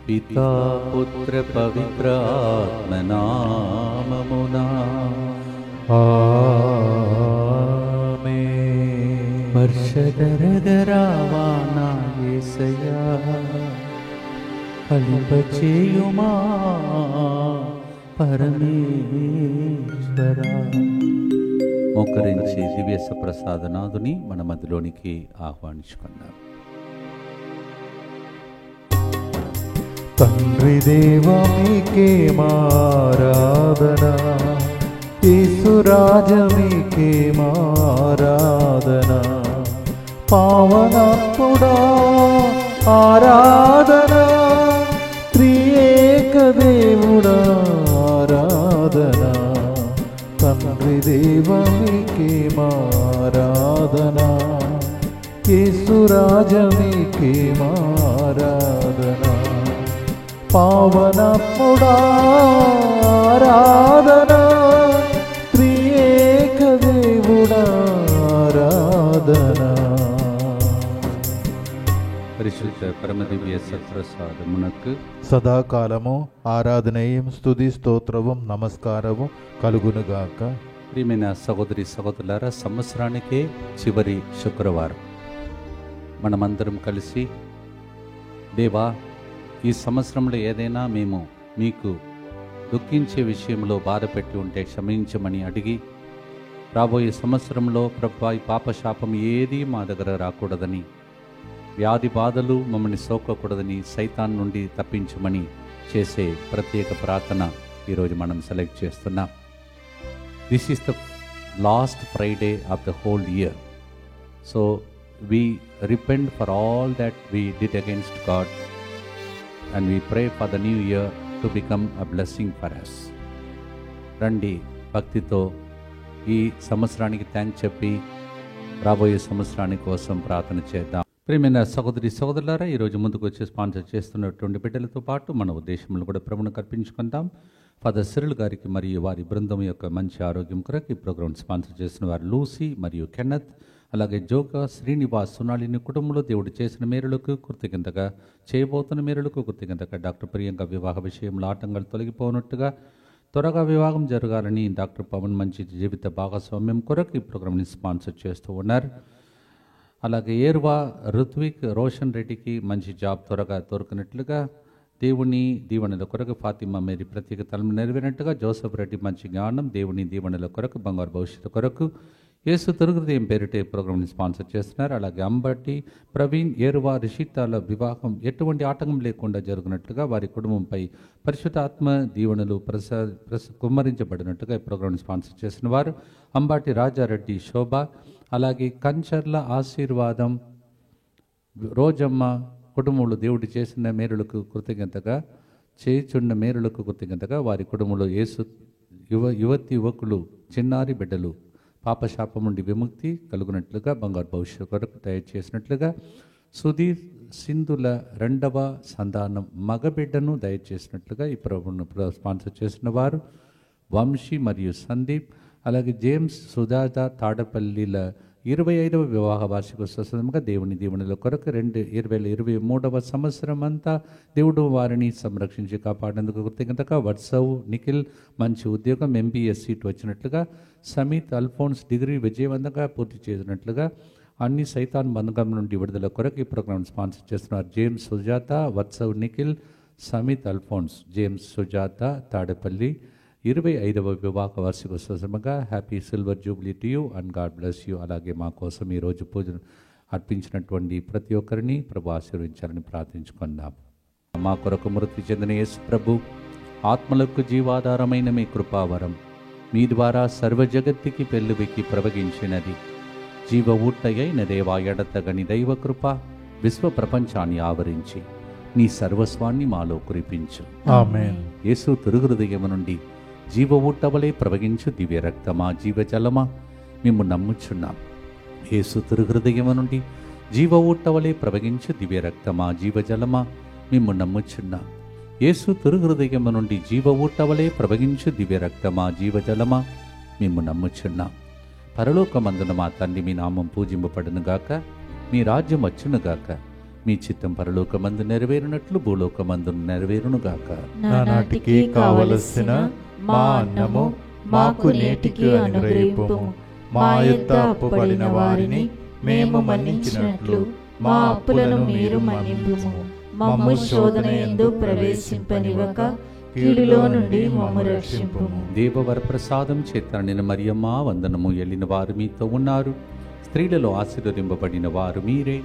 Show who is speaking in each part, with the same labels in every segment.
Speaker 1: పితా పుత్ర పవిత్ర ఆత్మనామమునా ఆమేన్. వర్షధరధరావా నా యేసయ్యా, ఫలింపచేయుమా పరమేశ్వరా. మోకరించి దివ్య ప్రసాదనాథుని మన మధ్యలోనికి ఆహ్వానించుకున్నాం.
Speaker 2: తండ్రి దేవా మీకే మారాధనా, యేసురాజ మీకే మారాధనా, పావనాత్ముడా ఆరాధనా, త్రియేక దేవుడా ఆరాధనా. తండ్రి దేవా మీకే మారాధనా, యేసురాజ మీకే మారాధనా, పావనాత్ముడా ఆరాధనా, త్రియేక దేవుడా ఆరాధనా.
Speaker 1: పరిశుద్ధ పరమదివ్య సత్ప్రసాదమునకు
Speaker 2: సదాకాలము ఆరాధనయం స్తుతి స్తోత్రവും నమస్కారము కలుగునుగాక.
Speaker 1: ప్రియమైన సహోదరి సహోదరులారా, సంవత్సరానికే చివరి శుక్రవారం మనమందరం కలిసి దేవా, ఈ సంవత్సరంలో ఏదైనా మేము మీకు దుఃఖించే విషయంలో బాధపెట్టి ఉంటే క్షమించమని అడిగి, రాబోయే సంవత్సరంలో ప్రభువా ఈ పాపశాపం ఏదీ మా దగ్గర రాకూడదని, వ్యాధి బాధలు మమ్మల్ని సోకకూడదని, సైతాన్ నుండి తప్పించమని చేసే ప్రత్యేక ప్రార్థన ఈరోజు మనం సెలెక్ట్ చేస్తున్నాం. This is the last Friday of the whole year. So we repent for all that we did against God and we pray for the new year to become a blessing for us. రండి భక్తితో ఈ సంవత్సరానికి thanks చెప్పి రాబోయే సంవత్సరానికి కోసం ప్రార్థన చేద్దాం. ప్రియమైన సహోదరి సహోదరులారా, ఈరోజు ముందుకు వచ్చి స్పాన్సర్ చేస్తున్నటువంటి బిడ్డలతో పాటు మన ఉద్దేశంలో కూడా ప్రభువును అర్పించుకుందాం. ఫాదర్ సిరిల్ గారికి మరియు వారి బృందం యొక్క మంచి ఆరోగ్యం కొరకు ఈ ప్రోగ్రాం స్పాన్సర్ చేసిన వారు లూసీ మరియు కెన్నత్, అలాగే జోగా శ్రీనివాస్, సునాలిని కుటుంబంలో దేవుడు చేసిన మేలులకు కృతజ్ఞతగా, చేయబోతున్న మేలులకు కృతజ్ఞతగా డాక్టర్ ప్రియాంక వివాహ విషయంలో ఆటంకాలు తొలగిపోనట్టుగా, త్వరగా వివాహం జరగాలని డాక్టర్ పవన్ మంచి జీవిత భాగస్వామ్యం కొరకు ఈ ప్రోగ్రాంని స్పాన్సర్ చేస్తూ ఉన్నారు. అలాగే ఏర్వా ఋత్విక్ రోషన్ రెడ్డికి మంచి జాబ్ త్వరగా దొరికినట్లుగా, దేవుని దీవెనల కొరకు ఫాతిమా మేరీ ప్రత్యేక తలం నెరవేరినట్టుగా, జోసఫ్ రెడ్డి మంచి జ్ఞానం, దేవుని దీవెనల కొరకు, బంగారు భవిష్యత్తు కొరకు యేసు తిరుగుదయం పేరిటే ప్రోగ్రాంని స్పాన్సర్ చేస్తున్నారు. అలాగే అంబటి ప్రవీణ్, ఏరువా రిషితాల వివాహం ఎటువంటి ఆటంకం లేకుండా జరుగునట్లుగా, వారి కుటుంబంపై పరిశుద్ధాత్మ దీవెనలు కుమ్మరించబడినట్టుగా ఈ ప్రోగ్రాంని స్పాన్సర్ చేసిన వారు అంబటి రాజారెడ్డి శోభ, అలాగే కంచర్ల ఆశీర్వాదం, రోజమ్మ కుటుంబంలో దేవుడు చేసిన మేలులకు కృతజ్ఞతగా, చేయుచున్న మేలులకు కృతజ్ఞతగా, వారి కుటుంబంలో యేసు యువతి యువకులు, చిన్నారి బిడ్డలు పాపశాపం నుండి విముక్తి కలుగునట్లుగా, బంగారు భవిష్యత్తు కొరకు తయారు చేసినట్లుగా, సుధీర్ సింధుల రెండవ సంతానం మగబిడ్డను దయచేసినట్లుగా ఈ ప్రభువును స్పాన్సర్ చేసిన వారు వంశీ మరియు సందీప్, అలాగే జేమ్స్ సుజాత తాడపల్లిల 25వ వివాహ వార్షికోత్సవ సందర్భంగా దేవుని దీవెనల కొరకు 2023వ సంవత్సరం అంతా దేవుడు వారిని సంరక్షించి కాపాడేందుకు కృతజ్ఞతగా, వత్సవ్ నిఖిల్ మంచి ఉద్యోగం, MBS సీట్ వచ్చినట్లుగా, సమీత్ అల్ఫోన్స్ డిగ్రీ విజయవంతంగా పూర్తి చేసినట్లుగా, అన్ని సైతాన్ బంధకం నుండి విడుదల కొరకు ఈ ప్రోగ్రాం స్పాన్సర్ చేస్తున్నారు James Sujatha, Vatsav Nikhil, Samit Alphonse, James Sujatha Tadepalli 25వ వివాహ వార్షికోత్సవ సందర్భంగా happy silver jubilee to you and God bless you. అలాగే మా కోసం ఈరోజు పూజను అర్పించినటువంటి ప్రతి ఒక్కరిని ప్రభు ఆశీర్వించాలని ప్రార్థించుకుందాం. మా కొరకు మృతి చెందిన యేసు ప్రభు ఆత్మలకు జీవాధారమైన మీ కృపావరం మీ ద్వారా సర్వ జగత్తుకి పెళ్ళువికి ప్రవగించినది. జీవ ఊట్టయైన దేవా, ఎడతగని దైవ కృప విశ్వ ప్రపంచాన్ని ఆవరించి నీ సర్వస్వాన్ని మాలో కురిపించు.
Speaker 2: ఆమేన్.
Speaker 1: యేసు తిరుగుహృదయము నుండి జీవ ఊట్టవలే ప్రవగించు దివ్య రక్తమా, జీవజలమా, మేము నమ్ముచున్నాం. యేసు తిరుగుహృదయము నుండి జీవ ఊట్టవలే ప్రవగించు దివ్య రక్తమా, జీవజలమా, మేము నమ్ముచున్నాం. యేసు తిరుగుహృదయము నుండి జీవ ఊట్టవలే ప్రవగించు దివ్య రక్తమా, జీవజలమా, మేము నమ్ముచున్నాం. పరలోకమందున మా తండ్రి, మీ నామం పూజింపబడునుగాక, మీ రాజ్యం వచ్చునుగాక, మీ చిత్తం పరలోకమందు నెరవేరునట్లు భూలోకమందు నెరవేరునుగాక.
Speaker 2: నానాటికి కావలసిన మా అన్నము మాకు నేటికి అనుగ్రహింపుము. మా యొద్ద అప్పుపడిన వారిని మేము మన్నించినట్లు మా అప్పులను మీరు మన్నింపుము. మమ్ము శోధన యందు ప్రవేశింపనివ్వక కీడులో నుండి మమ్ము రక్షింపుము.
Speaker 1: దేవవర ప్రసాదం చేత నిన్న మరియమ్మ వందనము. ఎల్లిన వారు మీతో ఉన్నారు, స్త్రీలలో ఆశీర్వదింపబడిన వారు మీరే.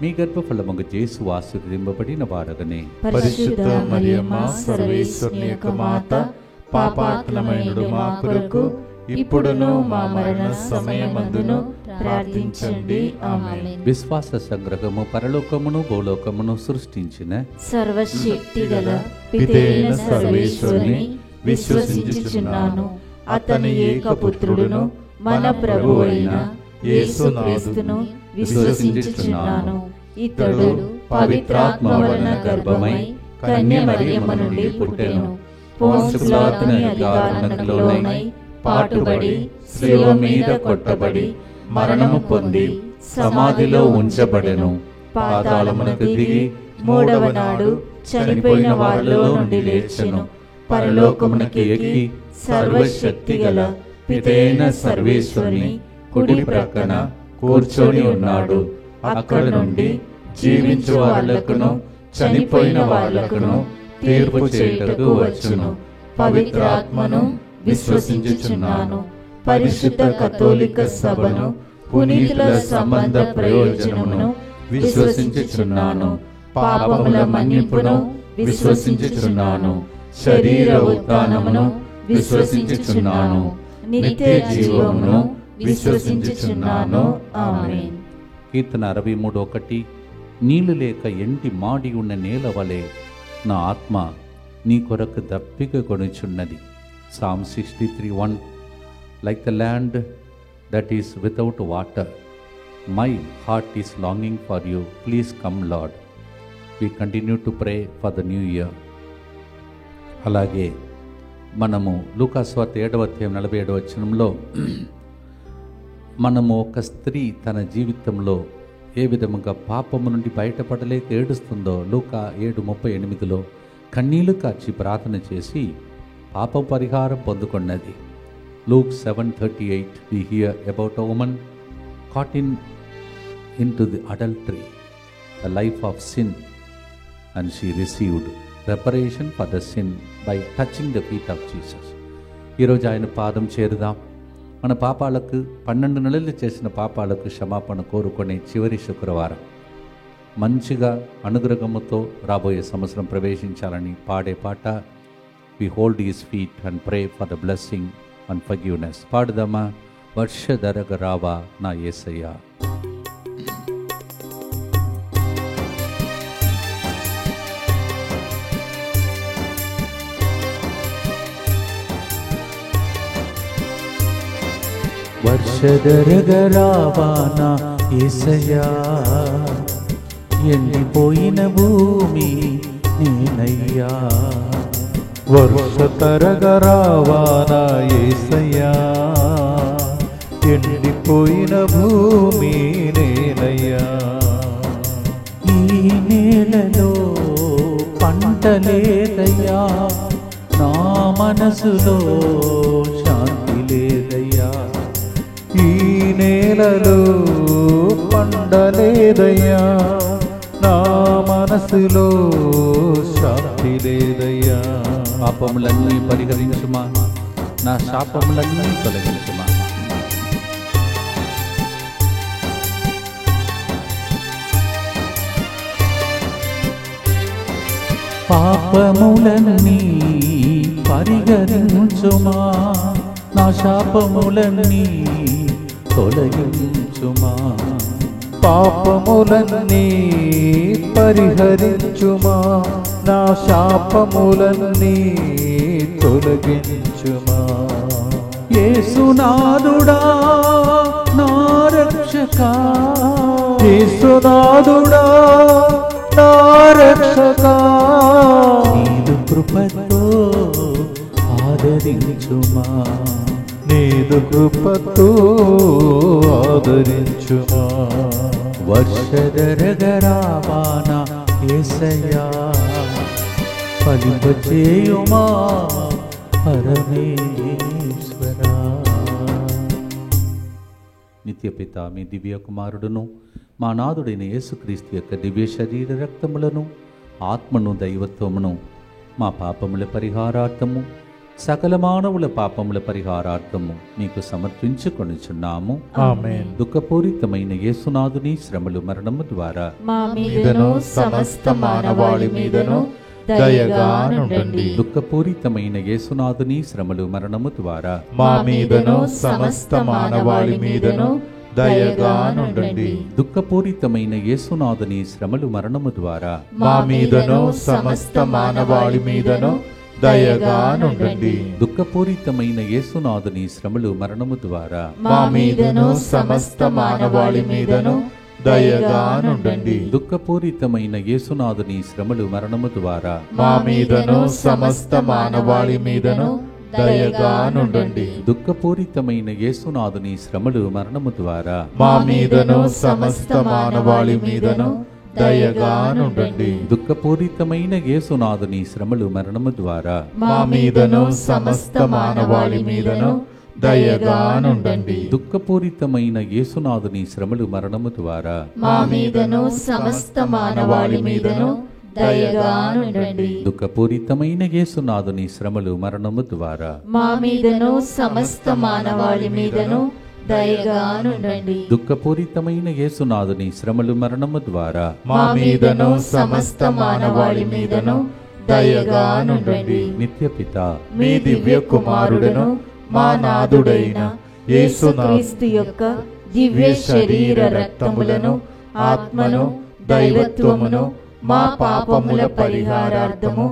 Speaker 1: మీ గర్భఫలముగ యేసు ఆశీర్వదింపబడిన వారగనే.
Speaker 2: పరిశుద్ధ మరియమ్మ సర్వేశ్వరుని యొక్క మాత, పాపాత్ములమైనడు మా కొరకు ఇప్పుడును మా మరణ సమయమందును ప్రార్థించండి. ఆమేన్.
Speaker 1: విశ్వాస సంగ్రహము పరలోకమును భూలోకమును సృష్టించిన
Speaker 3: సర్వశక్తి గల
Speaker 2: పితైన సర్వేశ్వరుని విశ్వసించుచున్నాను. అతని ఏకపుత్రుడును మన ప్రభువైన యేసుక్రీస్తును విశ్వసించుచున్నాను. ఇతడు పవిత్రాత్మ వలన గర్భమై కన్య మరియమ్మ నుండి పుట్టెను. పోన్సు పిలాతుని అధికారములోనై పాటుబడి శిలువ మీద కొట్టబడి మరణము పొంది సమాధిలో ఉంచబడెను. పాతాళమునకు దిగి మూడవ నాడు చనిపోయిన వారిలో నుండి లేచెను. పరలోకమునకు ఎక్కి సర్వశక్తి గల పితైన సర్వేశ్వరుని కుడి ప్రక్కన కూర్చొని ఉన్నాడు. అక్కడ నుండి జీవించు వారులకును చనిపోయిన వారులకును తీర్పు చేయుటకు వచ్చును. పవిత్రాత్మను విశ్వసించుచున్నాను. పరిశుద్ధ కథోలిక సభను, పునీతుల సంబంధ ప్రయోజనమును విశ్వసించుచున్నాను. పాపముల మన్నింపును విశ్వసించుచున్నాను. శరీర ఉత్థానమును విశ్వసించుచున్నాను. నిత్య జీవమును విశ్వసించుచున్నాను. ఆమేన్.
Speaker 1: కీర్తన 63:1. నీళ్లు లేక ఎండి మాడి ఉన్న నేల వలె నా ఆత్మ నీ కొరకు దప్పిక కొనుచున్నది. Psalm 63:1. Like the land that is without water, my heart is longing for you. Please come, Lord. We continue to pray for the new year. అలాగే మనము లూకాసు వార్త 7వ అధ్యాయం 47వ వచనంలో మనము ఒక స్త్రీ తన జీవితంలో ఏ విధముగా పాపము నుండి బయటపడలేక ఏడుస్తుందో లూకా 7:38లో కన్నీళ్లు కార్చి ప్రార్థన చేసి పాప పరిహారం పొందుకున్నది. Luke 7:38 we hear about a woman caught into the adultery, the life of sin, and she received reparation for the sin by touching the feet of Jesus. ఈరోజు ఆయన పాదం చేరుదాం. మన పాపాలకు 12 నెలలు చేసిన పాపాలకు క్షమాపణ కోరుకునే చివరి శుక్రవారం. మంచిగా అనుగ్రహముతో రాబోయే సంవత్సరం ప్రవేశించాలని పాడే పాట We hold his feet and pray for the blessing and forgiveness. పాడుదామా? వర్షధరగ రావా నా యేసయ్యా. వర్షధరగ రావా నా యేసయ్యా, ఎండిపోయిన భూమి నేనయ్యా.
Speaker 2: వర్ష తరగరావానా యేసయ్యా, ఎండిపోయిన భూమి నేనయ్యా.
Speaker 1: ఈ నేలలో పంట లేదయ్యా, నా మనసులో శాంతి లేదయ్యా.
Speaker 2: ఈ నేలలో పండలేదయ్యా, నా మనసులో శాంతి లేదయ్యా.
Speaker 1: పాపములన్నీ పరిహరించుమా, నా శాపములన్నీ తొలగించుమా. పాపములన్నీ పరిహరించుమా, నా శాపములన్నీ తొలగించుమా.
Speaker 2: పాపములన్నీ పరిహరించుమా, నా శాపములన్నీ తొలగించుమా.
Speaker 1: యేసునాథుడా నా రక్షకా,
Speaker 2: యేసునాథుడా నా రక్షకా,
Speaker 1: నీదు కృపతో ఆదరించుమా,
Speaker 2: నీదు కృపతో ఆదరించుమా.
Speaker 1: వర్షధరగరావాన యేసయ్యా ఫలింపచేయుమా పరమేశ్వరా. నిత్యపిత మీ దివ్య కుమారుడును మా నాథుడైన యేసుక్రీస్తు యొక్క దివ్య శరీర రక్తములను ఆత్మను దైవత్వమును మా పాపముల పరిహారార్థము సకల మానవుల పాపముల పరిహారార్థము మీకు సమర్పించుకొనుచున్నాము.
Speaker 2: ఆమేన్.
Speaker 1: దుఃఖపూరితమైన యేసునాథుని శ్రమలు మరణము ద్వారా
Speaker 3: మా మీదను సమస్త మానవాళి మీదను దయగా నుండండి.
Speaker 1: దుఃఖపూరితమైన యేసునాథుని శ్రమలు మరణము ద్వారా
Speaker 2: మా మీదను సమస్త మానవాళి మీదను దయగా నుండండి.
Speaker 1: దుఃఖపూరితమైన యేసునాథుని శ్రమలు మరణము ద్వారా
Speaker 2: మా మీదను సమస్త మానవాళి మీదను దయగా నుండండి.
Speaker 1: దుఃఖపూరితమైన యేసునాథుని శ్రమలు మరణము ద్వారా
Speaker 2: మా మీదను సమస్త మానవాళి మీదను దయగా నుండండి.
Speaker 1: దుఃఖపూరితమైన యేసునాథుని శ్రమలు మరణము ద్వారా
Speaker 2: మా మీదను సమస్త మానవాళి మీదను దయగా నుండండి.
Speaker 1: దుఃఖపూరితమైన యేసునాథుని శ్రమలు మరణము ద్వారా
Speaker 2: మా మీదను సమస్త మానవాళి మీదను దయగా నుండండి.
Speaker 1: దుఃఖపూరితమైన యేసునాథుని శ్రమలు మరణము ద్వారా
Speaker 2: మా మీదను సమస్త మానవాళి మీదను దయగా నుండండి.
Speaker 1: దుఃఖపూరితమైన యేసునాథుని శ్రమలు మరణము ద్వారా
Speaker 3: మా మీదను సమస్త మానవాళి మీదను దయగా నుండండి.
Speaker 1: దుఃఖపూరితమైన యేసునాథుని శ్రమలు మరణము ద్వారా
Speaker 3: మా మీదను సమస్త మానవాళి మీదను దయగా నుండండి.
Speaker 1: దుఃఖపూరితమైన యేసునాథుని శ్రమలు మరణము ద్వారా
Speaker 2: మా మీదను సమస్త మానవాళి మీదను దయగా నుండండి.
Speaker 1: నిత్యపిత
Speaker 2: మీ దివ్య కుమారుడను మా నాథుడైన
Speaker 3: యేసుక్రీస్తు యొక్క దివ్య శరీర రక్తములను ఆత్మను దైవత్వమును మా పాపముల పరిహారార్థము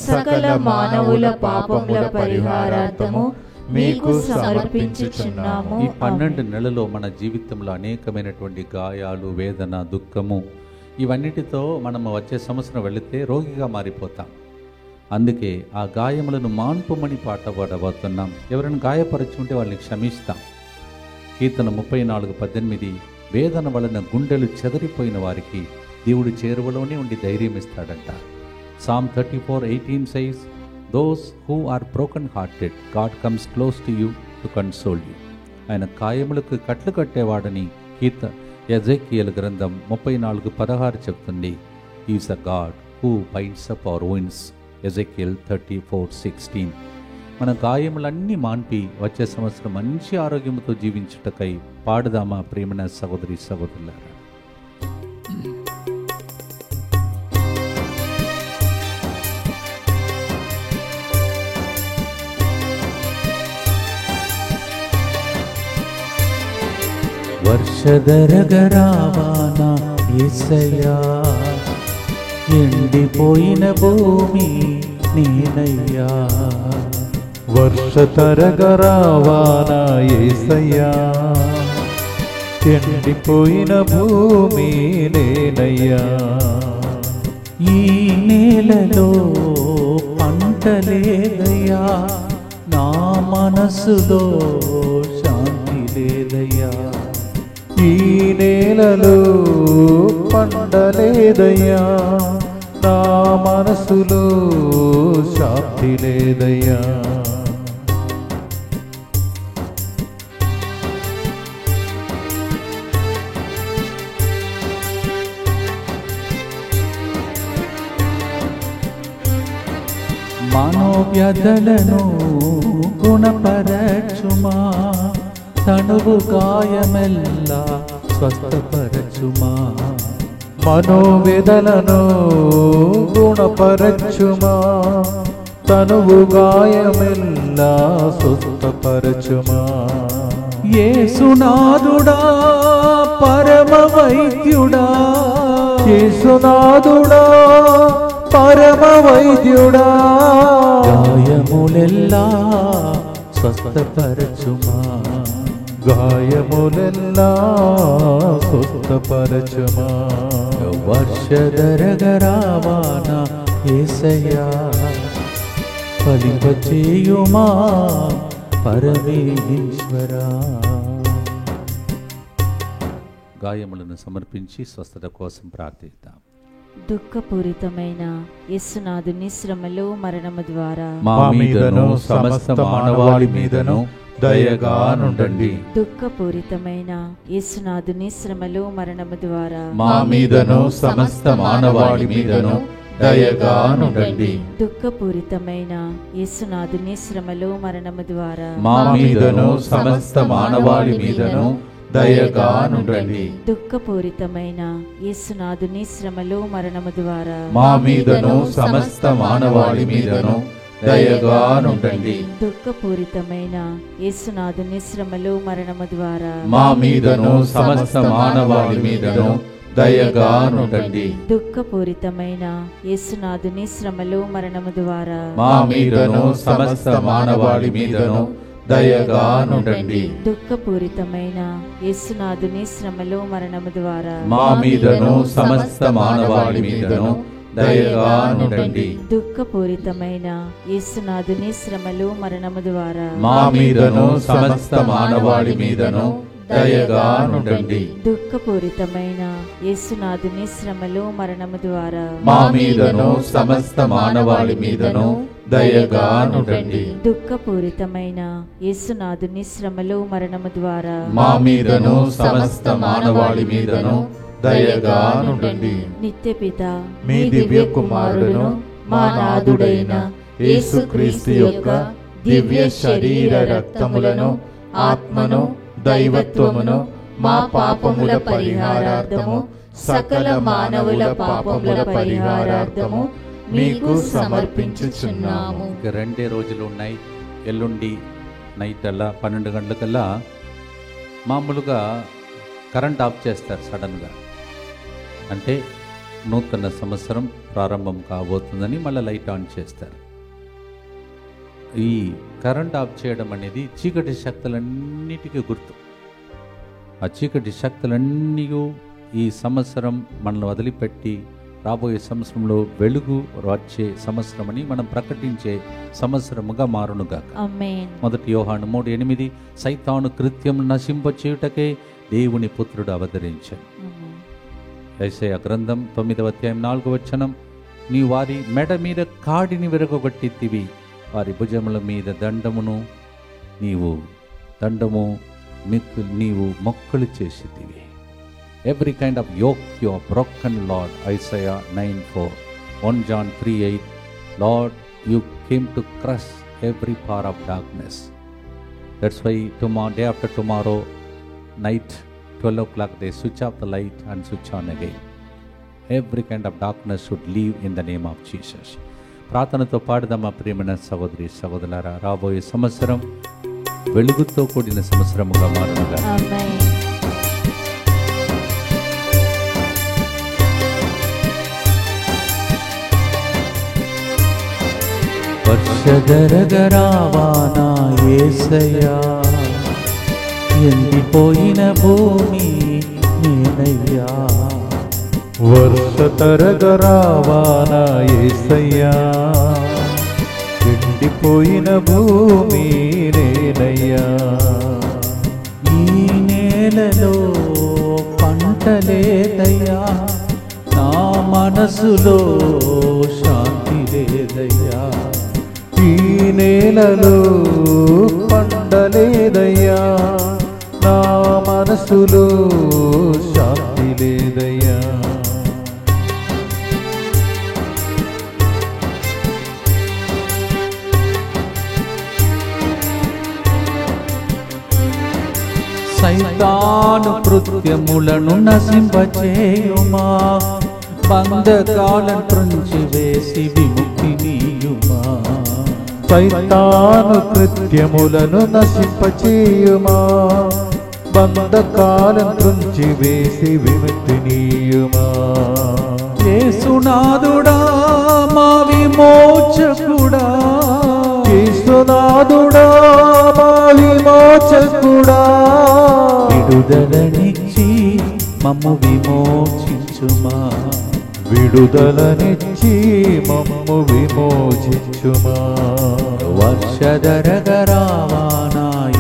Speaker 3: సకల మానవుల పాపముల పరిహారార్థము మీకు సమర్పించుచున్నాము.
Speaker 1: ఈ 12 నెలలో మన జీవితంలో అనేకమైనటువంటి గాయాలు, వేదన, దుఃఖము ఇవన్నిటితో మనము వచ్చే సంవత్సరం వెళితే రోగిగా మారిపోతాం. అందుకే ఆ గాయములను మాన్పుమని పాట పాడబోతున్నాం. ఎవరైనా గాయపరచుంటే వాళ్ళని క్షమిస్తాం. కీర్తన 34:18 వేదన వలన గుండెలు చెదరిపోయిన వారికి దేవుడు చేరువలోనే ఉండి ధైర్యం ఇస్తాడంట. Psalm 34:18 says, "Those who are broken hearted, God comes close to you to console you." ఆయన కాయములకు కట్లు కట్టేవాడని ఎజెకియల్ గ్రంథం 34:16 చెప్తుంది. Is a God who binds up hour wounds, Ezekiel 34:16. మన గాయములన్నీ మాన్పి వచ్చే సంవత్సరం మంచి ఆరోగ్యంతో జీవించుటకై పాడుదామా ప్రేమన సహోదరి సహోదరులారా. వర్షధరగరావాన యేసయ్యా ఎండిపోయిన భూమి నేనయ్యా.
Speaker 2: వర్షతరగరావాన యేసయ్యా ఎండిపోయిన భూమి నేనయ్యా.
Speaker 1: ఈ నేలలో పంట లేదయ్యా, నా మనసులో శాంతి లేదయ్యా.
Speaker 2: ఈ నేలలో పండలేదయ్యా, నా మనసులో శాంతి లేదయ్యా.
Speaker 1: మనోవ్యధలను గుణపరచుమా, తనువు గాయమెల్లా స్వస్థపరచుమా.
Speaker 2: మనోవేదలను గుణపరచుమా, తనువు గాయమెల్లా స్వస్థపరచుమా.
Speaker 1: యేసునాథుడా పరమ వైద్యుడా,
Speaker 2: యేసునాథుడా పరమ వైద్యుడా,
Speaker 1: గాయములెల్లా స్వస్థపరచుమా.
Speaker 2: గాయములెల్లా స్వస్థపరచుమా.
Speaker 1: వర్షధరగరావాన యేసయ్యా ఫలింపచేయుమా పరమేశ్వరా. గాయములను సమర్పించి స్వస్థత కోసం ప్రార్థిద్దాం.
Speaker 3: దుఃఖపూరితమైన యేసునాథుని శ్రమలు మరణము ద్వారా
Speaker 2: మా మీదను సమస్త మానవాళి మీదను దయగా నుండండి.
Speaker 3: దుఃఖపూరితమైన యేసునాథుని శ్రమలు మరణము ద్వారా
Speaker 2: మా మీదను సమస్త మానవాళి మీదను దయగా నుండండి.
Speaker 3: దుఃఖపూరితమైన యేసునాథుని శ్రమలు మరణము ద్వారా
Speaker 2: మా మీదను సమస్త మానవాళి మీదను దయగా నుండండి.
Speaker 3: దుఃఖపూరితమైన యేసునాథుని శ్రమలు మరణము ద్వారా
Speaker 2: మా మీదను సమస్త మానవాళి మీదను దయగా నుండండి.
Speaker 3: దుఃఖపూరితమైన యేసునాథుని శ్రమలు మరణము ద్వారా
Speaker 2: మా మీదను సమస్త మానవాళి మీదను దయగా నుండండి.
Speaker 3: దుఃఖపూరితమైన యేసునాథుని శ్రమలు మరణము ద్వారా
Speaker 2: మా మీదను సమస్త మానవాళి మీదను దయగా నుండండి.
Speaker 3: దుఃఖపూరితమైన యేసునాథుని శ్రమలు మరణము ద్వారా
Speaker 2: మా మీదను సమస్త మానవాళి మీదను దయగా నుండండి.
Speaker 3: దుఃఖపూరితమైన యేసునాథుని శ్రమలు మరణము ద్వారా
Speaker 2: మా మీదను సమస్త మానవాళి మీదను దయగా నుండండి.
Speaker 3: దుఃఖపూరితమైన యేసునాథుని శ్రమలు మరణము ద్వారా
Speaker 2: మా మీదను సమస్త మానవాళి మీదను దయగా నుండండి.
Speaker 3: దుఃఖపూరితమైన యేసునాథుని శ్రమలు మరణము ద్వారా
Speaker 2: మా మీదను సమస్త మానవాళి మీదను దయగా నుండండి.
Speaker 3: నిత్యపిత
Speaker 2: మీ దివ్య కుమారుడును మా నాథుడైన యేసుక్రీస్తు యొక్క దివ్య శరీర రక్తములను ఆత్మను దైవత్వమును మా పాపముల పరిహారార్థము సకల మానవుల పాపముల పరిహారార్థము మీకు సమర్పించుచున్నాము.
Speaker 1: ఇక 2 రోజులు ఉన్నాయి. ఎల్లుండి నైట్ అలా 12 గంటలకల్లా మామూలుగా కరెంట్ ఆఫ్ చేస్తారు సడన్గా. అంటే నూతన సంవత్సరం ప్రారంభం కాబోతుందని మళ్ళీ లైట్ ఆన్ చేస్తారు. ఈ కరెంట్ ఆఫ్ చేయడం అనేది చీకటి శక్తులన్నిటికీ గుర్తు. ఆ చీకటి శక్తులన్నీ ఈ సంవత్సరం మనల్ని వదిలిపెట్టి రాబోయే సంవత్సరంలో వెలుగు వచ్చే సంవత్సరం అని మనం ప్రకటించే సంవత్సరముగా మారునుగాక.
Speaker 3: ఆమేన్.
Speaker 1: 1 యోహాను 3:8 సైతాను కృత్యం నశింపచేయుటకే దేవుని పుత్రుడు అవతరించాడు. యెషయా గ్రంథం 9వ అధ్యాయం 4వ వచనం నీ వారి మెడ మీద కాడిని విరగొట్టితివి, వారి భుజముల మీద నీవు మొక్కలు చేసితివి. Every kind of yoke you are broken, Lord. Isaiah 9:4. 1 John 3:8. Lord, you came to crush every power of darkness. That's why day after tomorrow night 12 o'clock they switch off the light and switch on again. Every kind of darkness should leave in the name of Jesus. ప్రార్థనతో పాడదామా ప్రియమైన సహోదరి సహోదరులారా. రాబోయే సంవత్సరం వెలుగుతో కూడిన సంవత్సరముగా మారునుగా.
Speaker 3: ఆమేన్.
Speaker 2: వర్షగరగరావానా యేసయ్యా, ఎండిపోయిన భూమి నేనయ్యా. వర్షతరగరావానా యేసయ్యా, ఎండిపోయిన భూమి నేనయ్యా. ఈ నేలలో పంట లేదయ్యా, నా మనసులో శాంతి లేదయ్యా. ఈ నేలలో పండలేదయ్యా, నా మనసులో శాంతి లేదయ్యా. సైతాను కృత్యములను నశింపచేయుమా, బంధకాలను త్రుంచి వేసి విముక్తి నీయుమా. సైతాను కృత్యములను నశింపచేయుమా, బంధకాలను త్రుంచి వేసి విముక్తి నీయుమా. యేసునాథుడా మా విమోచకుడా, యేసునాథుడా మా విమోచకుడా, విడుదలనిచ్చి మమ్ము విమోచించుమా. విడుదలనిచ్చి మమ్ము విమోచించుమా. వర్షధరగరావానా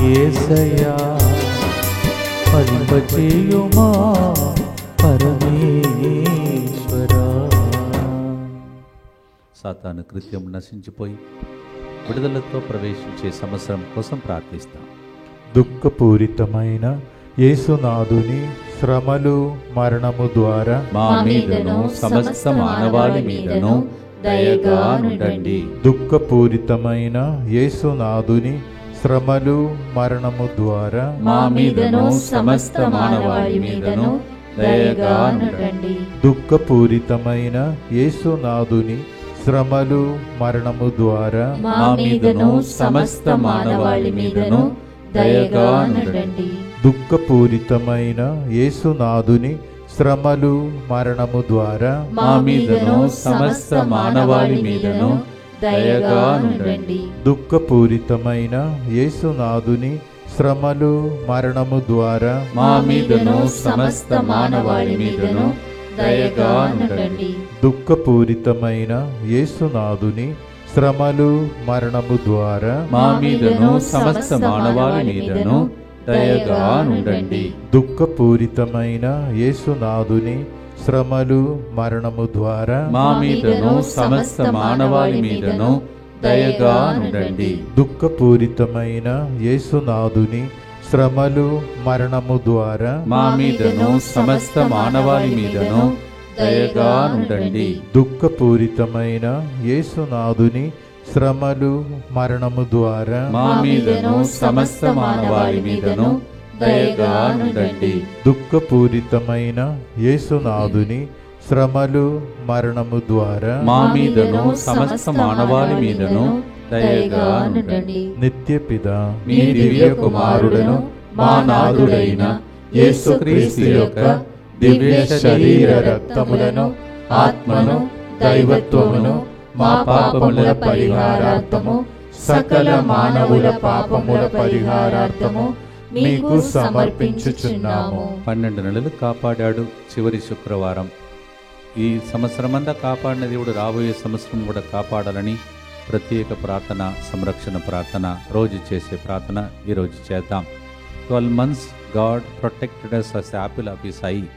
Speaker 2: యేసయ్యా,
Speaker 1: ఫలింపచేయుమా పరమేశ్వరా. సాతాను కృత్యం నశించిపోయి విడుదలతో ప్రవేశించే సంవత్సరం కోసం ప్రార్థిస్తాం.
Speaker 2: దుఃఖపూరితమైన యేసునాథుని శ్రమలు మరణము ద్వారా
Speaker 1: మా మీదను సమస్త మానవాళి మీదను దయగా నుండండి.
Speaker 2: దుఃఖపూరితమైన యేసునాథుని శ్రమలు మరణము ద్వారా
Speaker 3: మా మీదను సమస్త మానవాళి మీదను దయగా నుండండి.
Speaker 2: దుఃఖపూరితమైన యేసునాథుని శ్రమలు మరణము ద్వారా
Speaker 3: మా మీదను సమస్త మానవాళి మీదను దయగా నుండండి.
Speaker 2: దుఃఖపూరితమైన యేసునాథుని శ్రమలు మరణము ద్వారా
Speaker 3: మా మీదను సమస్త మానవాళి మీదను దయగా నుండండి.
Speaker 2: దుఃఖపూరితమైన యేసునాథుని శ్రమలు మరణము ద్వారా
Speaker 3: మా మీదను సమస్త మానవాళి మీదను దయగా నుండండి.
Speaker 2: దుఃఖపూరితమైన యేసునాథుని శ్రమలు మరణము ద్వారా
Speaker 1: మా మీదను సమస్త మానవాళి మీదను దయగా నుండండి.
Speaker 2: దుఃఖపూరితమైన యేసునాథుని శ్రమలు మరణము ద్వారా
Speaker 1: మా మీదను సమస్త మానవాళి మీదను దయగా నుండండి.
Speaker 2: దుఃఖపూరితమైన యేసునాథుని శ్రమలు మరణము ద్వారా
Speaker 1: మా మీదను సమస్త మానవాళి మీదను దయగా నుండండి.
Speaker 2: దుఃఖపూరితమైన యేసునాథుని శ్రమలు మరణము ద్వారా
Speaker 1: మా మీదను సమస్త మానవాళి మీదను దయగా నుండండి.
Speaker 2: దుఃఖపూరితమైన యేసునాథుని శ్రమలు మరణము ద్వారా
Speaker 1: మా మీదను సమస్త మానవాళి మీదను దయగా నుండండి.
Speaker 2: నిత్యపిత
Speaker 1: మీ దివ్య కుమారుడను మా నాథుడైన యేసుక్రీస్తు యొక్క దివ్య శరీర రక్తములను ఆత్మను దైవత్వమును మా పాపముల పరిహారార్థము సకల మానవుల పాపముల పరిహారార్థము
Speaker 3: మీకు సమర్పించుచున్నాము.
Speaker 1: 12 నెలలు కాపాడాడు. చివరి శుక్రవారం ఈ సంవత్సరమంతా కాపాడిన దేవుడు రాబోయే సంవత్సరం కూడా కాపాడాలని ప్రత్యేక ప్రార్థన, సంరక్షణ ప్రార్థన, రోజు చేసే ప్రార్థన ఈరోజు చేద్దాం. 12 months God protected us as the apple of his eye.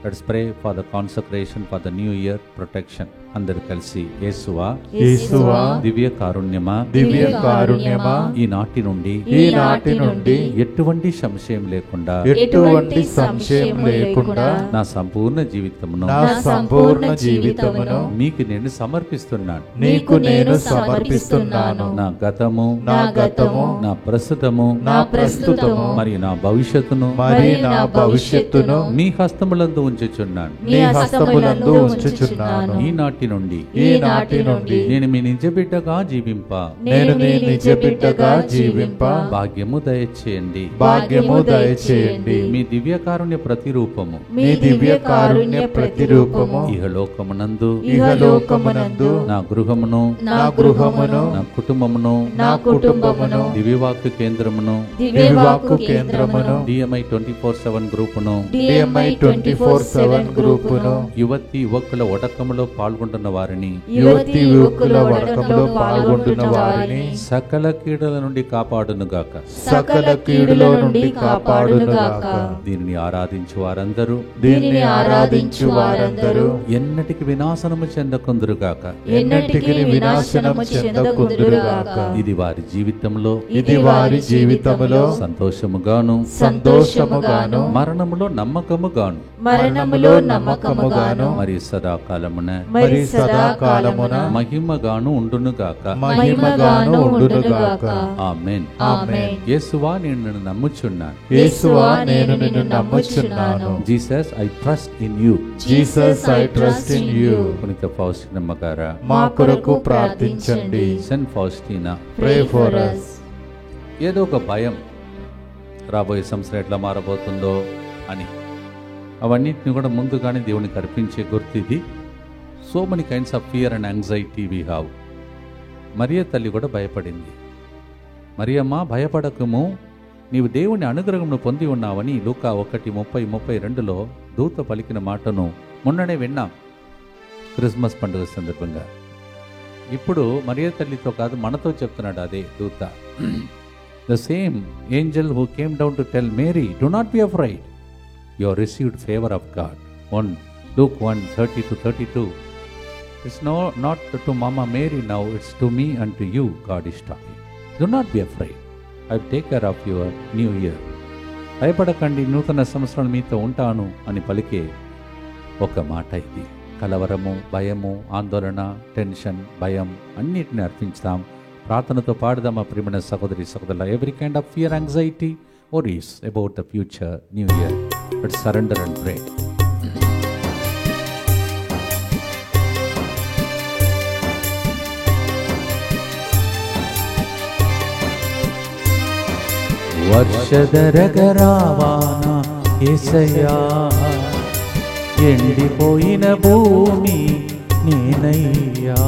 Speaker 1: Let's pray for the consecration for the new year protection. అందరు కలిసి యేసువా
Speaker 2: యేసువా
Speaker 1: దివ్య కారుణ్యమా
Speaker 2: దివ్య కారుణ్యమా
Speaker 1: ఈనాటి నుండి
Speaker 2: ఈనాటి నుండి
Speaker 1: ఎటువంటి సంశయం లేకుండా
Speaker 2: ఎటువంటి సంశయం లేకుండా
Speaker 1: నా సంపూర్ణ జీవితమును
Speaker 2: నా సంపూర్ణ జీవితమును
Speaker 1: మీకు నేను సమర్పిస్తున్నాను.
Speaker 2: నీకు నేను సమర్పిస్తున్నాను.
Speaker 1: నా గతము
Speaker 2: నా గతము
Speaker 1: నా ప్రస్తుతము
Speaker 2: నా ప్రస్తుతము
Speaker 1: మరియు నా భవిష్యత్తును
Speaker 2: మరి నా భవిష్యత్తును
Speaker 1: మీ హస్తములందు ఉంచుచున్నాను.
Speaker 2: నీ హస్తములందు ఉంచుచున్నాను.
Speaker 1: ఈనాటి నుండి
Speaker 2: ఈనాటి నుండి
Speaker 1: నేను మీ నిజ బిడ్డగా జీవింప
Speaker 2: నేను నీ నిజ బిడ్డగా జీవింప
Speaker 1: భాగ్యము దయచేయండి.
Speaker 2: భాగ్యము దయచేయండి.
Speaker 1: మీ దివ్య కారుణ్య ప్రతిరూపము
Speaker 2: మీ దివ్య కారుణ్య ప్రతిరూపము
Speaker 1: ఇహలోకమునందు
Speaker 2: ఇహలోకమునందు
Speaker 1: నా గృహమును
Speaker 2: నా గృహమును
Speaker 1: నా కుటుంబమును
Speaker 3: నా కుటుంబమును
Speaker 1: దివ్యవాక్య కేంద్రమును
Speaker 2: దివ్యవాక్కు కేంద్రమును
Speaker 1: DMI 24/7 గ్రూపును
Speaker 2: DMI 24/7 గ్రూపును
Speaker 1: యువతి యువకుల ఒడకములో పాల్గొంటున్న వారిని
Speaker 2: యువతి యువకుల వడకంలో పాల్గొంటున్న వారిని
Speaker 1: సకల కీడుల నుండి కాపాడునుగాక.
Speaker 2: సకల కీడులో నుండి కాపాడునుగాక.
Speaker 1: దీనిని ఆరాధించు వారందరూ
Speaker 2: దీనిని ఆరాధించు వారందరూ
Speaker 1: ఎన్నటికి వినాశనము చెందకుందురుగాక.
Speaker 2: ఎన్నటికి వినాశనము చెందకుందురుగాక.
Speaker 1: ఇది వారి జీవితంలో
Speaker 2: ఇది వారి జీవితములో
Speaker 1: సంతోషముగాను
Speaker 2: సంతోషముగాను
Speaker 1: మరణములో నమ్మకముగాను
Speaker 3: మరణములో నమ్మకముగాను
Speaker 1: మరి సదాకాలమున
Speaker 2: మరి సదాకాలమున
Speaker 1: మహిమగాను ఉండునుగాక.
Speaker 2: మహిమగాను ఉండునుగాక.
Speaker 1: ఆమేన్.
Speaker 2: ఆమేన్.
Speaker 1: యేసువా నేను నిన్ను నమ్ముచున్నాను.
Speaker 2: యేసువా నేను నిన్ను నమ్ముచున్నాను.
Speaker 1: Jesus I trust in you.
Speaker 2: Jesus I trust in you.
Speaker 1: పునీత ఫౌస్టినమ్మ గారా,
Speaker 2: మా కొరకు ప్రార్థించండి.
Speaker 1: Saint Faustina,
Speaker 2: pray for us.
Speaker 1: ఏదో ఒక భయం రాబోయే సంవత్సరం ఎట్లా మారబోతుందో అని అవన్నిటిని కూడా ముందుగానే దేవునికి అర్పించే గుర్తు ఇది. So many kinds of fear and anxiety we have. మరియ తల్లి కూడా భయపడింది. మరియమ్మ భయపడకము, నీవు దేవుని అనుగ్రహమును పొంది ఉన్నావని లూకా 1:30-32లో దూత పలికిన మాటను మొన్ననే విన్నాం క్రిస్మస్ పండుగ సందర్భంగా. ఇప్పుడు మరియ తల్లితో కాదు మనతో చెప్తున్నాడు అదే దూత. The same angel who came down to tell Mary, do not be afraid. You have received favor of God. Luke 1:30-32. It's not to Mama Mary now, it's to me and to you God is talking. Do not be afraid. I will take care of your new year. భయపడకండి, నూతన సంవత్సరం మీతో ఉంటాను అని పలికే ఒక మాట ఇది. కలవరము, భయము, ఆందోళన, టెన్షన్, భయం అన్నిటిని అర్పించుదాం. ప్రార్థనతో పాడుదామా ప్రియమైన సహోదరి సహోదరుల. Every kind of fear, anxiety, worries about the future new year. Let's surrender and pray. వర్షధరగరావాన యేసయ్యా, ఎండిపోయిన భూమి నేనయ్యా.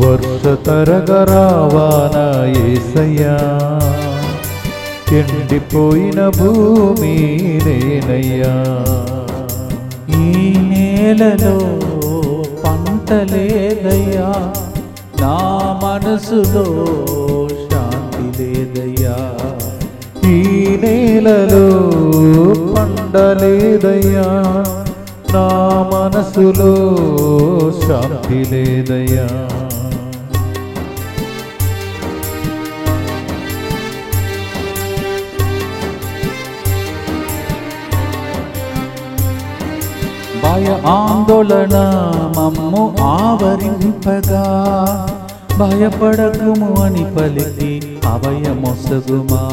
Speaker 2: వర్షతరగరావాన యేసయ్యా, ఎండిపోయిన భూమి నేనయ్యా.
Speaker 1: ఈ నేలలో పంట లేదయ్యా, నా మనసులో శాంతి లేదయ్యా.
Speaker 2: ఈ నేలలో పండలేదయ్యా, నా మనసులో శాంతి లేదయ్యా.
Speaker 1: భయ ఆందోళన మమ్ము ఆవరింపగా, భయపడకుము అని పలికి అభయమొసగుమా.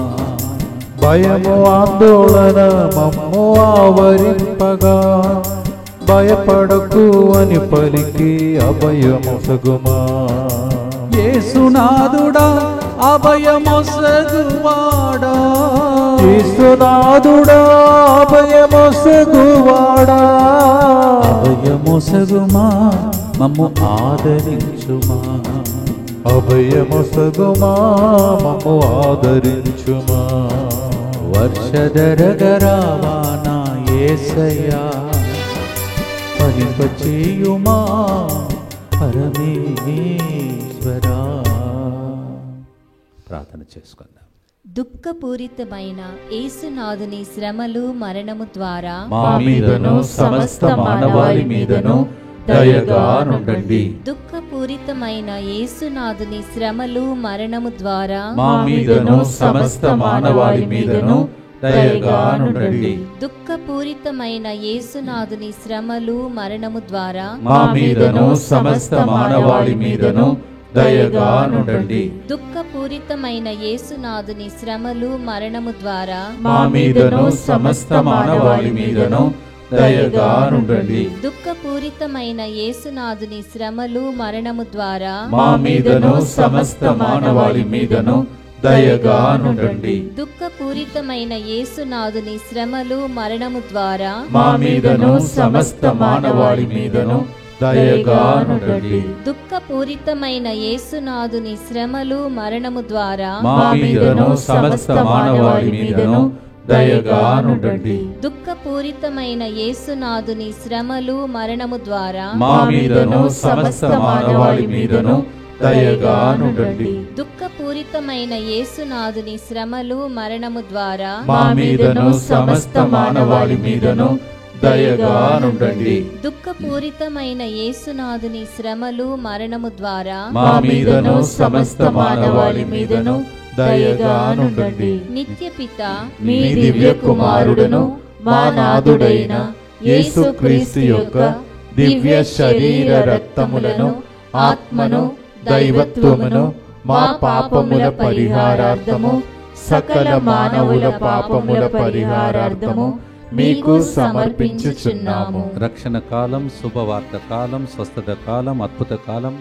Speaker 2: భయము ఆందోళన మమ్ము ఆవరింపగా, భయపడకు అని పలికి అభయమొసగుమా.
Speaker 1: యేసునాథుడా అభయమొసగువాడా,
Speaker 2: యేసునాథుడా అభయమొసగువాడా.
Speaker 1: అభయమొసగుమా, మమ్ము ఆదరించుమా.
Speaker 2: అభయమొసగుమా, మమ్ము ఆదరించుమా.
Speaker 1: వర్షధరగరావాన యేసయ్యా, ఫలింపచేయుమా పరమేశ్వరా. ప్రార్థన చేసుకుందాం.
Speaker 3: దుఃఖపూరితమైన యేసునాథుని శ్రమలు మరణము ద్వారా
Speaker 1: మా మీదను సమస్త మానవాళి మీదను దయగా నుండండి.
Speaker 3: దుఃఖపూరితమైన యేసునాథుని శ్రమలు మరణము ద్వారా
Speaker 1: మా మీదను సమస్త మానవాళి మీదను దయగా నుండండి.
Speaker 3: దుఃఖపూరితమైన యేసునాథుని శ్రమలు మరణము ద్వారా
Speaker 1: మా మీదను సమస్త మానవాళి మీదను దయగా నుండండి.
Speaker 3: దుఃఖపూరితమైన యేసునాథుని శ్రమలు మరణము ద్వారా
Speaker 1: మా మీదను సమస్త మానవాళి మీదను దయగా నుండండి.
Speaker 3: దుఃఖపూరితమైన యేసునాథుని శ్రమలు మరణము ద్వారా
Speaker 1: మా మీదను సమస్త మానవాళి మీదను దయగా నుండండి.
Speaker 3: దుఃఖపూరితమైన యేసునాథుని శ్రమలు మరణము ద్వారా
Speaker 1: మా మీదను సమస్త మానవాళి మీదను దయగా నుండండి.
Speaker 3: దుఃఖపూరితమైన యేసునాథుని శ్రమలు మరణము ద్వారా
Speaker 1: మా మీదను సమస్త మానవాళి మీదను దయగా నుండండి.
Speaker 3: దుఃఖపూరితమైన యేసునాథుని శ్రమలు మరణము ద్వారా
Speaker 1: మా మీదను సమస్త మానవాళి మీదను దయగా నుండండి.
Speaker 3: దుఃఖపూరితమైన యేసునాథుని శ్రమలు మరణము ద్వారా
Speaker 1: మా మీదను సమస్త మానవాళి మీదను దయగా నుండండి.
Speaker 3: దుఃఖపూరితమైన యేసునాథుని శ్రమలు మరణము ద్వారా
Speaker 1: మా మీదను సమస్త మానవాళి మీదను దయగా నుండండి.
Speaker 3: నిత్యపిత
Speaker 1: మీ దివ్య కుమారుడును మా నాథుడైన యేసుక్రీస్తు యొక్క దివ్య శరీర రక్తములను, ఆత్మను, దైవత్వమును మా పాపముల పరిహారార్థము, సకల మానవుల పాపముల పరిహారార్థము మీకు సమర్పించుచున్నాము. రక్షణ కాలం, శుభవార్త కాలం, స్వస్థత కాలం, అద్భుత కాలం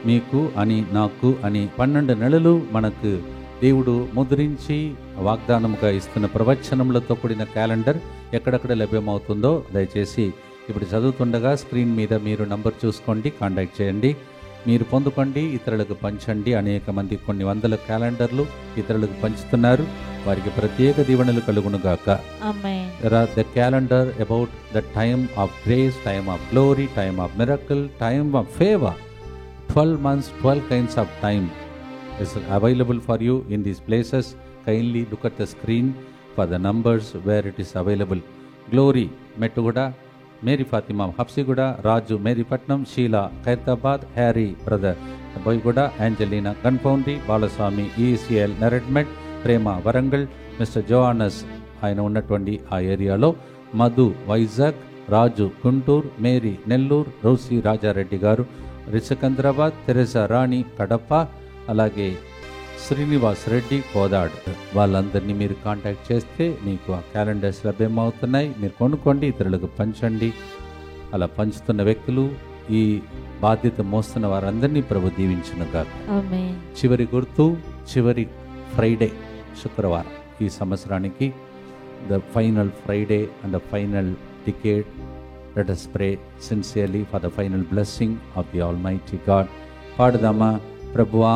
Speaker 1: మీకు అని నాకు అని 12 నెలలు మనకు దేవుడు ముద్రించి వాగ్దానముగా ఇస్తున్న ప్రవచనములతో కూడిన క్యాలెండర్ ఎక్కడెక్కడ లభ్యమవుతుందో దయచేసి ఇప్పుడు చదువుతుండగా స్క్రీన్ మీద మీరు నంబర్ చూసుకోండి, కాంటాక్ట్ చేయండి, మీరు పొందుకోండి, ఇతరులకు పంచండి. అనేక మంది కొన్ని వందల క్యాలెండర్లు ఇతరులకు పంచుతున్నారు. వారికి ప్రత్యేక దీవెనలు కలుగునుగాక.
Speaker 3: ఆమేన్.
Speaker 1: The calendar about the time of grace, time of glory, time of miracle, time of favor. 12 months, 12 kinds of time is available for you in these places. Kindly look at the screen for the numbers where it is available. Glory, Metuguda, Mary Fatima, Hapsiguda, Raju, Mary Patnam, Sheila, Khairtabad, Harry, Brother Boyguda, Angelina, Gunfoundry, Balaswami, ECL, Naredmet, Prema, Varangal, Mr. Johannes, ఆయన ఉన్నటువంటి ఆ ఏరియాలో, మధు వైజాగ్, రాజు Guntur, Mary Nellore, Rosy Rajareddy గారు రిషకంద్రాబాద్, Teresa రాణి కడప, అలాగే శ్రీనివాస్ రెడ్డి కోదాడ్, వాళ్ళందరినీ మీరు contact చేస్తే మీకు ఆ క్యాలెండర్స్ లభ్యమవుతున్నాయి. మీరు కొనుక్కోండి, ఇతరులకు పంచండి. అలా పంచుతున్న వ్యక్తులు, ఈ బాధ్యత మోస్తున్న వారందరినీ ప్రభు దీవించునుగాక.
Speaker 3: ఆమేన్.
Speaker 1: చివరి గుర్తు, చివరి ఫ్రైడే, శుక్రవారం ఈ సంవత్సరానికి, the final Friday and the final decade. Let us pray sincerely for the final blessing of the Almighty God. పాడుదామా, ప్రభువా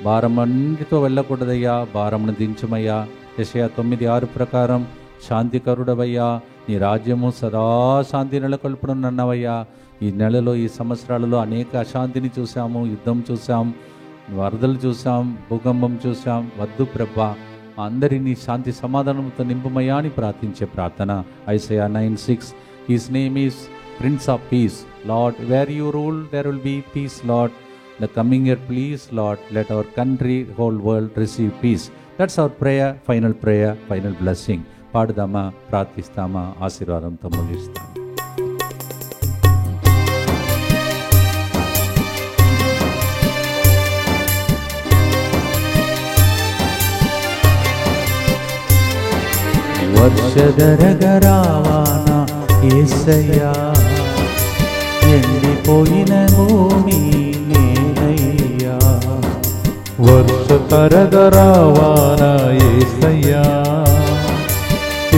Speaker 1: భారమన్నిటితో వెళ్ళకూడదయ్యా, భారమును దించుమయ్యా. యెషయా 9:6 ప్రకారం శాంతికరుడవయ్యా, నీ రాజ్యము సదా శాంతి నెలకొల్పునన్నవయ్యా. ఈ నెలలో, ఈ సంవత్సరాలలో అనేక అశాంతిని చూసాము, యుద్ధం చూసాం, వరదలు చూసాం, భూకంపం చూసాం. వద్దు ప్రభా, అందరినీ శాంతి సమాధానంతో నింపుమయ్యా అని ప్రార్థించే ప్రార్థన. Isaiah 9:6, His name is Prince of Peace. Lord, where you rule, there will be peace, Lord. The coming year, please, Lord, let our country, whole world receive peace. That's our prayer, final blessing. పాడుదామా, ప్రార్థిస్తామా, ఆశీర్వాదంతో ముగిస్తాం. వర్షధరగరావాన యేసయ్యా, ఎండిపోయిన భూమి నేనయ్యా.
Speaker 2: వర్షతరగరావాన యేసయ్యా,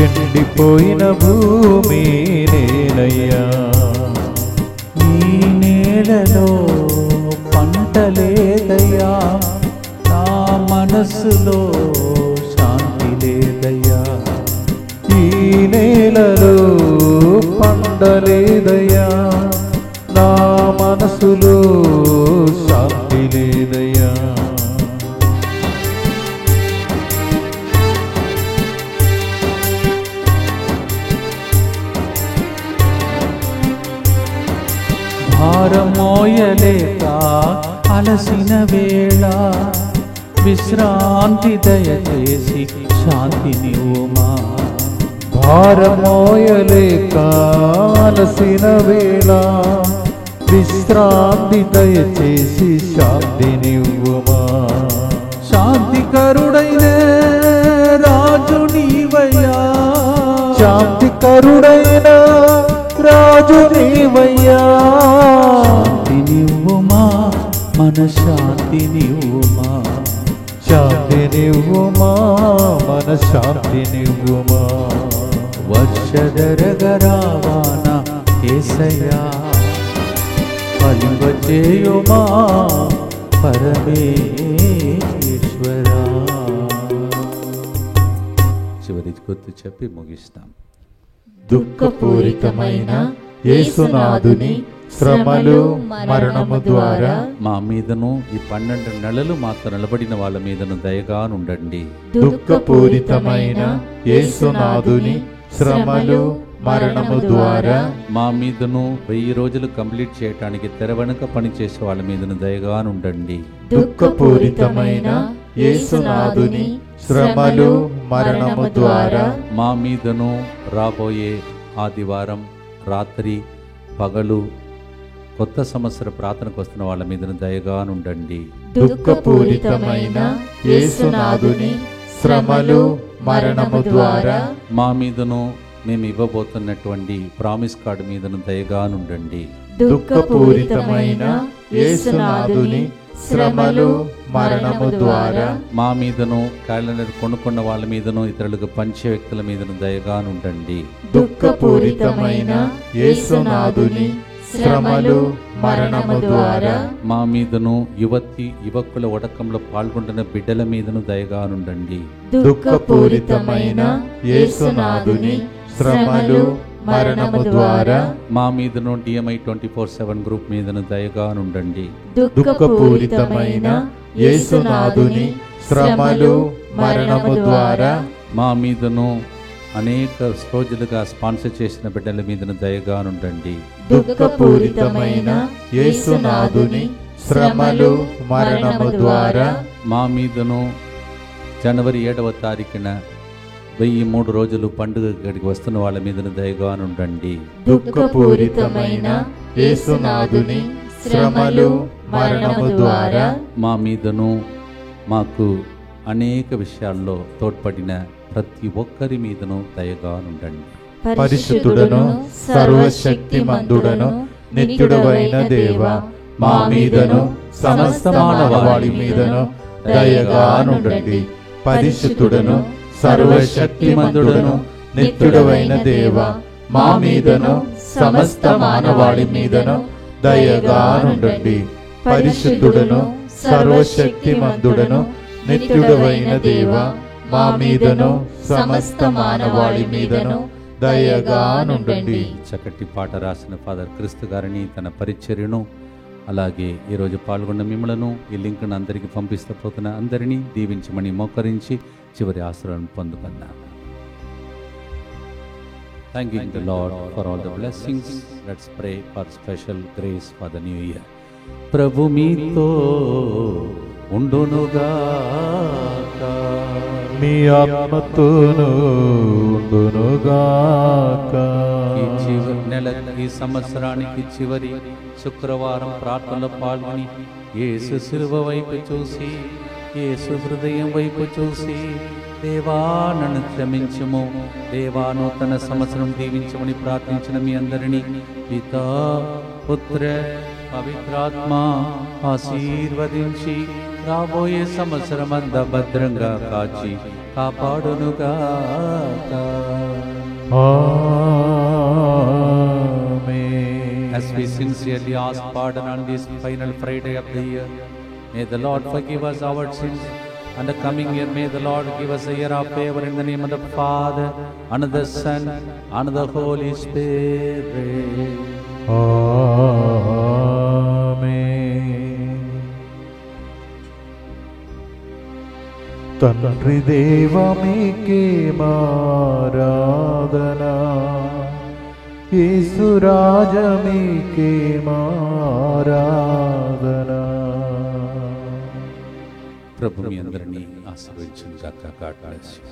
Speaker 2: ఎండిపోయిన భూమి నేనయ్యా.
Speaker 1: ఈ నేలలో పంట లేదయ్యా, నా మనసులో శాంతి లేదయ్యా.
Speaker 2: ఈ నేలలో పండలేదయ్యా, నా మనసులో శాంతి లేదయ్యా.
Speaker 1: భారమోయలేక అలసిన వేళ, విశ్రాంతి దయచేసి శాంతినివ్వుమా.
Speaker 2: భారమోయలేక అలసిన వేళ, విశ్రాంతి దయచేసి శాంతినివ్వుమా.
Speaker 1: శాంతికరుడైన రాజు నీవయ్యా,
Speaker 2: శాంతికరుడైన రాజు నీవయ్యా.
Speaker 1: శాంతినివ్వుమా, మన శాంతినివ్వుమా.
Speaker 2: శాంతినివ్వుమా, మన శాంతినివ్వుమా.
Speaker 1: వర్షధరగరావాన యేసయ్యా, ఫలింపచేయుమా పరమేశ్వరా. చివరి గుర్తు చెప్పి ముగిస్తాం.
Speaker 2: దుఃఖపూరితమైన యేసునాథుని శ్రమలు మరణము ద్వారా
Speaker 1: మా మీదను ఈ 12 నెలలు మాతో నిలబడిన వాళ్ళ మీదను దయగా నుండండి.
Speaker 2: దుఃఖపూరితమైన యేసునాథుని శ్రమలు మరణము ద్వారా
Speaker 1: మా మీదను 1000 రోజులు కంప్లీట్ చేయడానికి తెర వెనుక పనిచేసే వాళ్ళ మీదను దయగా నుండండి.
Speaker 2: దుఃఖపూరితమైన యేసునాథుని శ్రమలు మరణము ద్వారా
Speaker 1: మా మీదను రాబోయే ఆదివారం రాత్రి పగలు కొత్త సంవత్సర ప్రార్థనకు వస్తున్న వాళ్ళ మీదను దయగా నుండండి.
Speaker 2: దుఃఖపూరితమైన యేసునాథుని శ్రమలు మరణము ద్వారా
Speaker 1: మా మీదను మేము ఇవ్వబోతున్నటువంటి ప్రామిస్ కార్డు మీదను దయగా నుండండి.
Speaker 2: దుఃఖపూరితమైన యేసునాథుని శ్రమలు మరణము ద్వారా
Speaker 1: మా మీదను క్యాలెండర్ కొనుక్కున్న వాళ్ళ మీదను ఇతరులకు పంచే వ్యక్తుల మీదను దయగా నుండండి.
Speaker 2: దుఃఖపూరితమైన యేసునాథుని శ్రమలు మరణము ద్వారా
Speaker 1: మా మీదను యువకుల ఒడకంలో పాల్గొంటున్న బిడ్డల మీదను దయగా నుండండి.
Speaker 2: దుఃఖపూరితమైన యేసునాథుని శ్రమలు మరణము ద్వారా
Speaker 1: మా మీదను DMI 24/7 గ్రూప్ మీదను దయగా నుండండి.
Speaker 2: దుఃఖపూరితమైన యేసునాథుని శ్రమలు మరణము ద్వారా
Speaker 1: మా మీదను అనేక రోజులుగా స్పాన్సర్ చేసిన బిడ్డల మీదను దయగా నుండండి.
Speaker 2: దుఃఖపూరితమైన యేసునాథుని శ్రమలు మరణము ద్వారా
Speaker 1: మా మీదను జనవరి 7వ తారీఖున 1003 రోజులు పండుగ గడికి వస్తున్న వాళ్ళ మీదను దయగా నుండండి.
Speaker 2: దుఃఖపూరితమైన యేసునాథుని శ్రమలు మరణము ద్వారా
Speaker 1: మా మీదను మాకు అనేక విషయాల్లో తోడ్పడిన ప్రతి ఒక్కరి మీదను దయగా నుండండి.
Speaker 2: పరిశుద్ధుడను సర్వశక్తిమంతుడను నిత్యుడవైన దేవ, మా మీదను సమస్త మానవాళి మీదను దయగా నుండండి. పరిశుద్ధుడను సర్వశక్తిమంతుడను నిత్యుడవైన దేవ, మా మీదను సమస్త మానవాళి మీదను దయగా నుండండి. పరిశుద్ధుడను సర్వశక్తిమంతుడను నిత్యుడవైన దేవ, మా మీదను సమస్త మానవాళి మీదను దయగా నుండండి.
Speaker 1: చక్కటి పాట రాసిన ఫాదర్ క్రిస్తు గారిని, తన పరిచర్యను, అలాగే ఈరోజు పాల్గొన్న మిమ్మలను ఈ లింక్ను అందరికీ పంపిస్తూ పోతున్న అందరినీ దీవించమని మోకరించి చివరి ఆశీర్వాదం పొందుకున్నాను. Thanking the Lord for all the blessings. Let's pray for special grace for the new year. ప్రభు మీతో ఉండునుగాక,
Speaker 2: మీ ఆత్మతోను ఉండునుగాక.
Speaker 1: ఈ చివరి నెల, ఈ సంవత్సరానికి చివరి శుక్రవారం ప్రార్థనలో పాల్గొని యేసు శిలువ వైపు చూసి, యేసు హృదయం వైపు చూసి, దేవా నన్ను క్షమించుము, దేవా నూతన సంవత్సరం దీవించమని ప్రార్థించిన మీ అందరినీ పితా, పుత్ర, పవిత్రాత్మ ఆశీర్వదించి రాబోయే సంవత్సరం అంతా భద్రంగా కాచి కాపాడునుగాక. As we sincerely ask pardon on this final Friday of the year, may the Lord forgive us our sins, and the coming year may the Lord give us a year of favor, in the name of the Father, and of the Son, and of the Holy Spirit.
Speaker 2: Amen. తండ్రి దేవ మీకే మారాధనా, యేసు రాజ మీకే మారాధనా.
Speaker 1: ప్రభు మీ అందరినీ ఆశీర్వదించును గాక. God bless you.